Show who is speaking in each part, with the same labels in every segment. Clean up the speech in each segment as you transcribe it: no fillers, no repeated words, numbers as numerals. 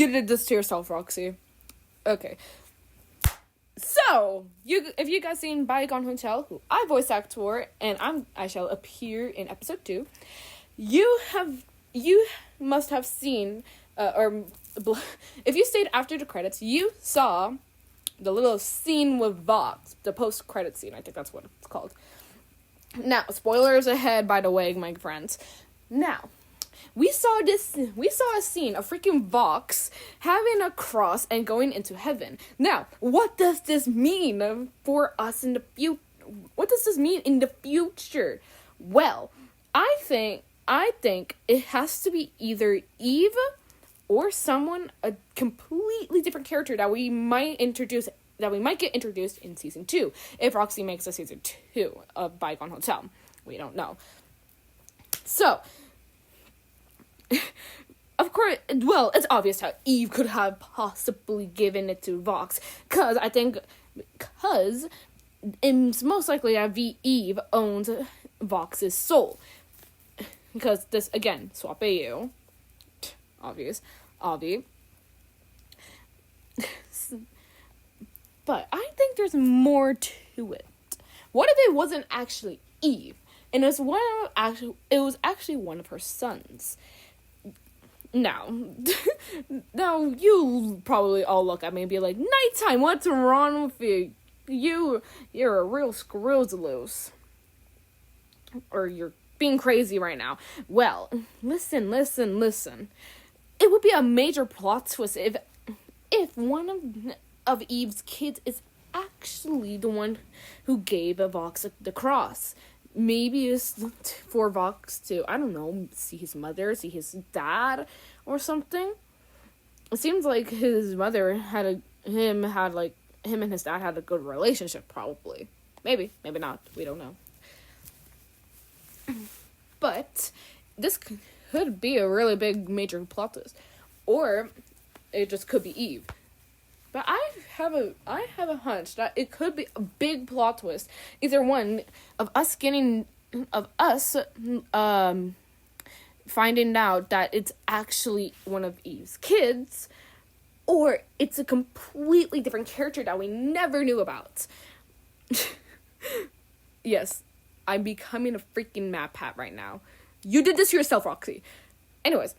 Speaker 1: You did this to yourself, Roxy. Okay. So, if you guys seen Bigon Hotel, who I voice act for, and I shall appear in episode 2, you must have seen, if you stayed after the credits, you saw the little scene with Vox, the post-credit scene, I think that's what it's called. Now, spoilers ahead, by the way, my friends. Now, we saw a scene of freaking Vox having a cross and going into heaven. Now, what does this mean for us in the future? What does this mean in the future? Well, I think it has to be either Eve or someone, a completely different character that we might get introduced in season 2, if Roxy makes a season 2 of Bigon Hotel. We don't know. So, of course, well, it's obvious how Eve could have possibly given it to Vox, because it's most likely that Eve owns Vox's soul. Because this, again, swap AU. Obvious. But I think there's more to it. What if it wasn't actually Eve, and it was actually one of her sons? Now you probably all look at me and be like, "Nighttime, what's wrong with you? You're a real screws-loose, or you're being crazy right now." Well, listen. It would be a major plot twist if one of Eve's kids is actually the one who gave Vox the cross. Maybe it's for Vox to, I don't know, see his mother, see his dad, or something. It seems like his mother him and his dad had a good relationship, probably. Maybe not. We don't know. But this could be a really big major plot twist, or it just could be Eve. But I have a hunch that it could be a big plot twist. Either one of us finding out that it's actually one of Eve's kids, or it's a completely different character that we never knew about. Yes, I'm becoming a freaking Mad Pat right now. You did this to yourself, Roxy. Anyways,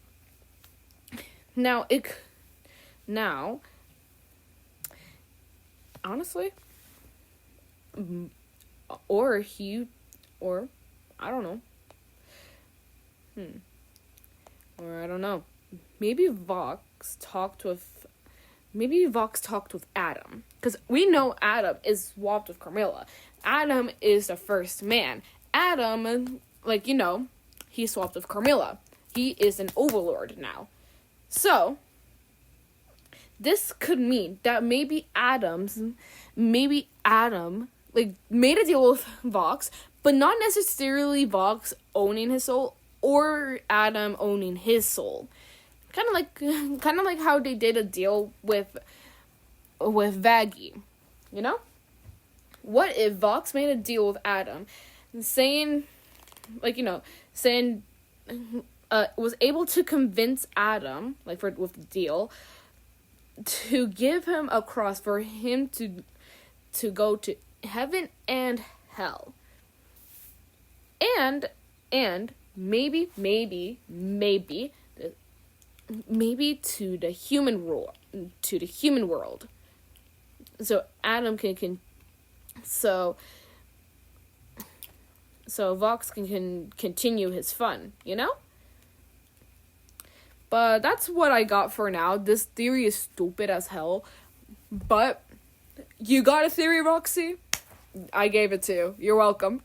Speaker 1: honestly, or I don't know. Or I don't know. Maybe Vox talked with Adam, because we know Adam is swapped with Carmilla. Adam is the first man. Adam, he swapped with Carmilla. He is an overlord now. So, this could mean that maybe Adam, made a deal with Vox, but not necessarily Vox owning his soul or Adam owning his soul. Kind of like how they did a deal with Vaggie, you know? What if Vox made a deal with Adam, was able to convince Adam, with the deal, to give him a cross for him to go to heaven and hell. And maybe to the human world. So Adam so Vox can continue his fun, you know? But that's what I got for now. This theory is stupid as hell. But you got a theory, Roxy? I gave it to you. You're welcome.